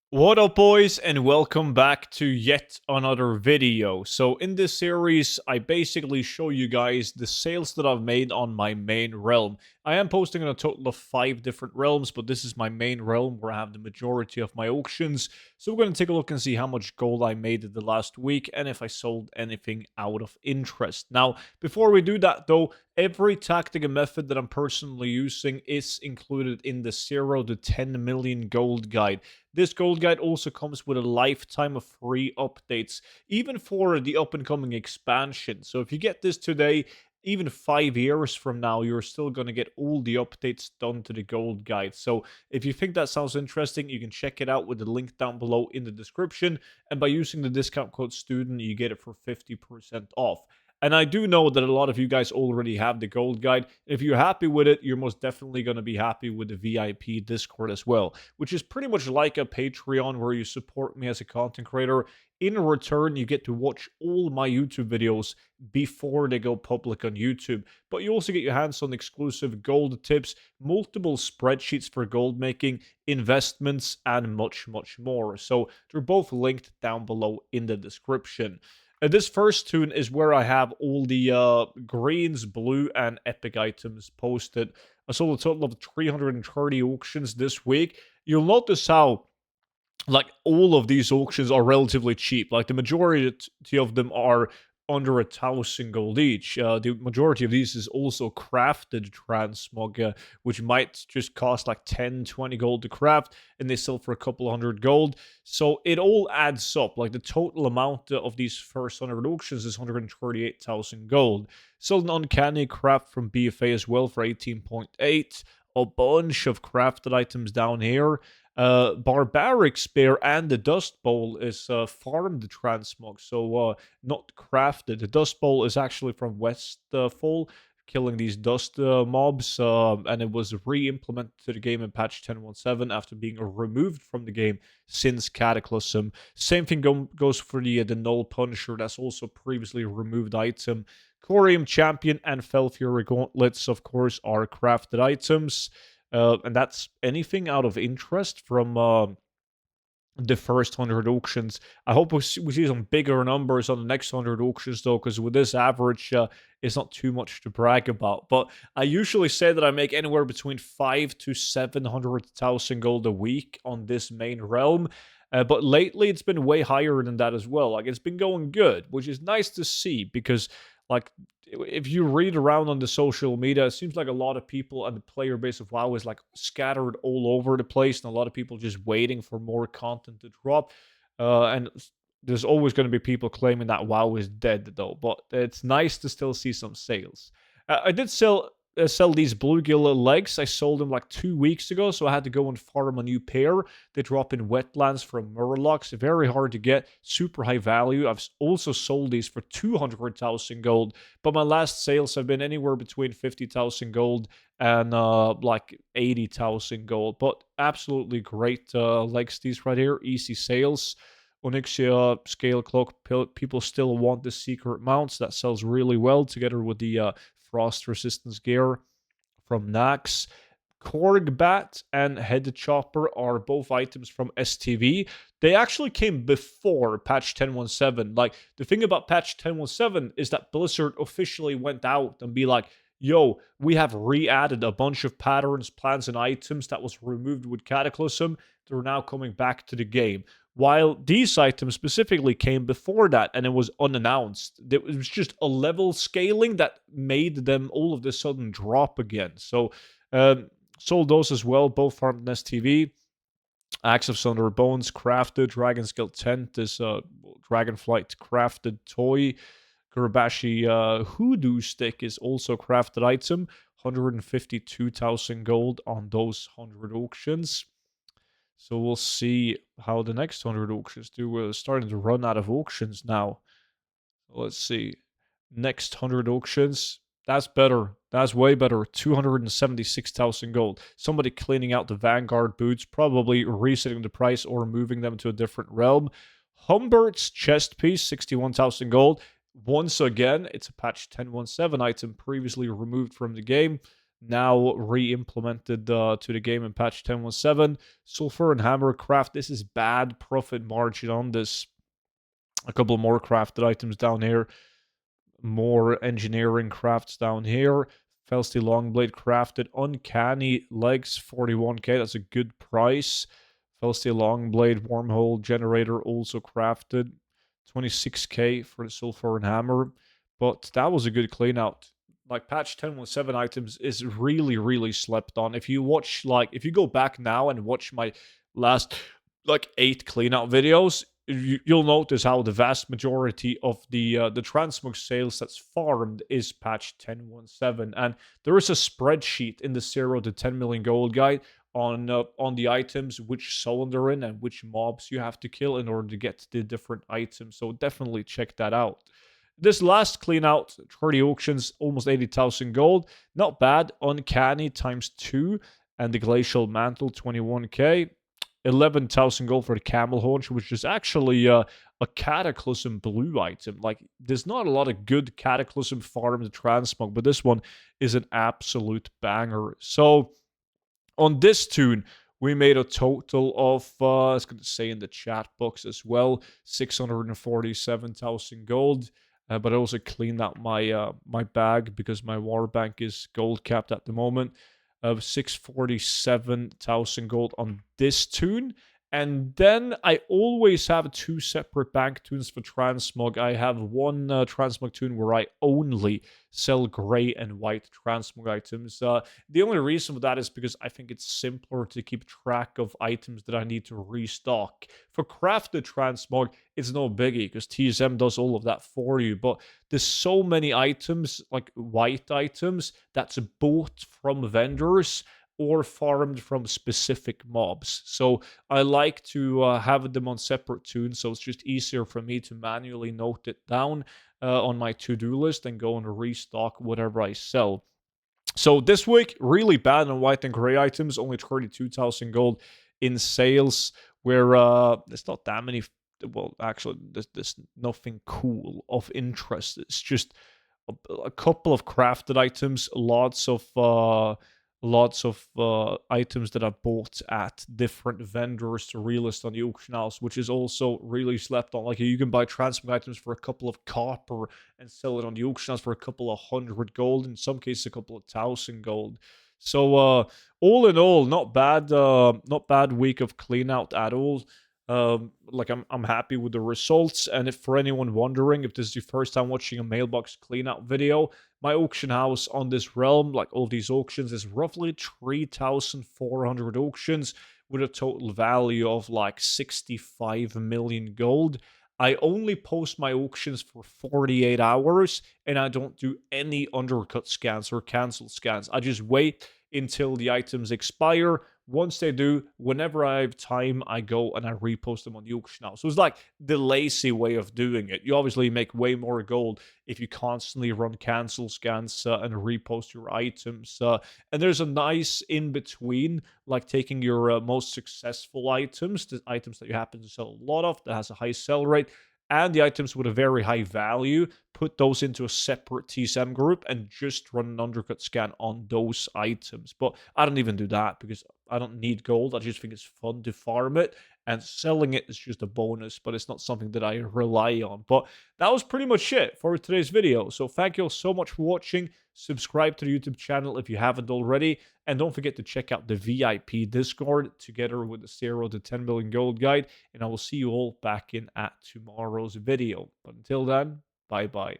What up, boys, and welcome back to yet another video. So in this series, I basically show you guys the sales that I've made on my main realm. I am posting on a total of 5 different realms, but this is my main realm where I have the majority of my auctions. So we're going to take a look and see how much gold I made in the last week and if I sold anything out of interest. Now, before we do that though, every tactic and method that I'm personally using is included in the 0 to 10 million gold guide. This gold guide also comes with a lifetime of free updates, even for the up and coming expansion. So if you get this today, even 5 years from now, you're still going to get all the updates done to the gold guide. So if you think that sounds interesting, you can check it out with the link down below in the description. And by using the discount code STUDENT, you get it for 50% off. And I do know that a lot of you guys already have the gold guide. If you're happy with it, you're most definitely going to be happy with the VIP Discord as well, which is pretty much like a Patreon where you support me as a content creator. In return, you get to watch all my YouTube videos before they go public on YouTube. But you also get your hands on exclusive gold tips, multiple spreadsheets for gold making, investments, and much, much more. So they're both linked down below in the description. This first tune is where I have all the greens, blue, and epic items posted. I sold a total of 330 auctions this week. You'll notice how like all of these auctions are relatively cheap. Like the majority of them are under 1,000 gold each. The majority of these is also crafted transmog, which might just cost like 10, 20 gold to craft, and they sell for a couple hundred gold. So it all adds up. Like the total amount of these first 100 auctions is 138,000 gold. Sold an uncanny craft from BFA as well for 18.8. A bunch of crafted items down here. Barbaric Spear and the Dust Bowl is farmed transmog, so not crafted. The Dust Bowl is actually from Westfall, killing these dust mobs, and it was re-implemented to the game in patch 10.17 after being removed from the game since Cataclysm. Same thing goes for the Null Punisher, that's also previously removed item. Corium Champion and Felfury Gauntlets, of course, are crafted items. And that's anything out of interest from the first 100 auctions. I hope we see some bigger numbers on the next 100 auctions, though, because with this average, it's not too much to brag about. But I usually say that I make anywhere between 5 to 700,000 gold a week on this main realm. But lately, it's been way higher than that as well. Like, it's been going good, which is nice to see because, like, if you read around on the social media, it seems like a lot of people and the player base of WoW is like scattered all over the place, and a lot of people just waiting for more content to drop. And there's always going to be people claiming that WoW is dead, though. But it's nice to still see some sales. I did sell these bluegill legs. I sold them like 2 weeks ago, so I had to go and farm a new pair. They drop in wetlands from Murlocs. Very hard to get, super high value. I've also sold these for 200,000 gold, but my last sales have been anywhere between 50,000 gold and like 80,000 gold. But absolutely great legs, these right here. Easy sales. Onyxia Scale Cloak, people still want the secret mounts. That sells really well together with the frost resistance gear from Nax. Korg Bat and Head Chopper are both items from STV. They actually came before patch 10.17. Like, the thing about patch 10.17 is that Blizzard officially went out and be like, yo, we have re-added a bunch of patterns, plans, and items that was removed with Cataclysm. They're now coming back to the game. While these items specifically came before that and it was unannounced. It was just a level scaling that made them all of a sudden drop again. So, sold those as well, both farmed in STV. Axe of Thunder Bones crafted. Dragon's Guild Tent is Dragonflight crafted toy. Gurabashi Hoodoo Stick is also crafted item. 152,000 gold on those 100 auctions. So we'll see how the next 100 auctions do. We're starting to run out of auctions now. Let's see. Next 100 auctions. That's better. That's way better. 276,000 gold. Somebody cleaning out the Vanguard boots, probably resetting the price or moving them to a different realm. Humbert's chest piece, 61,000 gold. Once again, it's a patch 10.17 item previously removed from the game. now re-implemented to the game in patch 10.17. Sulfur and Hammer craft. This is bad profit margin on this. A couple more crafted items down here. More engineering crafts down here. Felsteel Longblade crafted. Uncanny Legs 41k. That's a good price. Felsteel Longblade Wormhole Generator also crafted. 26k for the Sulfur and Hammer. But that was a good clean out. Like patch 10.17 items is really, really slept on. If you watch, like, if you go back now and watch my last, like, 8 clean out videos, you'll notice how the vast majority of the transmog sales that's farmed is patch 10.17, and there is a spreadsheet in the 0 to 10 million gold guide on the items, which zone they're in, and which mobs you have to kill in order to get the different items. So definitely check that out. This last clean out, 30 auctions, almost 80,000 gold. Not bad. Uncanny times 2, and the Glacial Mantle, 21k. 11,000 gold for the Camel Haunch, which is actually a Cataclysm blue item. Like, there's not a lot of good Cataclysm farmed transmog, but this one is an absolute banger. So, on this tune, we made a total of, I was going to say in the chat box as well, 647,000 gold. But I also cleaned out my my bag because my war bank is gold capped at the moment, of 647,000 gold on this tune. And then I always have 2 separate bank tunes for transmog. I have one transmog tune where I only sell gray and white transmog items. The only reason for that is because I think it's simpler to keep track of items that I need to restock. For crafted transmog, it's no biggie because TSM does all of that for you. But there's so many items, like white items, that's bought from vendors or farmed from specific mobs. So I like to have them on separate tunes, so it's just easier for me to manually note it down on my to-do list and go and restock whatever I sell. So this week, really bad on white and gray items, only 32,000 gold in sales, where there's not that many. Well, actually, there's nothing cool of interest. It's just a couple of crafted items, lots of items that I bought at different vendors to relist on the auction house, which is also really slept on. Like, you can buy transmog items for a couple of copper and sell it on the auction house for a couple of 100 gold, in some cases a couple of 1,000 gold. So all in all, not bad week of clean out at all. Like, I'm happy with the results. And if for anyone wondering if this is your first time watching a Mailbox cleanout video, my auction house on this realm, like all these auctions, is roughly 3,400 auctions with a total value of like 65 million gold. I only post my auctions for 48 hours, and I don't do any undercut scans or cancel scans. I just wait until the items expire. Once they do, whenever I have time, I go and I repost them on the auction house. So it's like the lazy way of doing it. You obviously make way more gold if you constantly run cancel scans and repost your items. And there's a nice in between, like taking your most successful items, the items that you happen to sell a lot of, that has a high sell rate, and the items with a very high value, put those into a separate TSM group and just run an undercut scan on those items. But I don't even do that because I don't need gold. I just think it's fun to farm it, and selling it is just a bonus, but it's not something that I rely on. But that was pretty much it for today's video. So thank you all so much for watching. Subscribe to the YouTube channel if you haven't already, and don't forget to check out the VIP Discord together with the 0 to 10 million gold guide, and I will see you all back in at tomorrow's video. But until then, bye bye.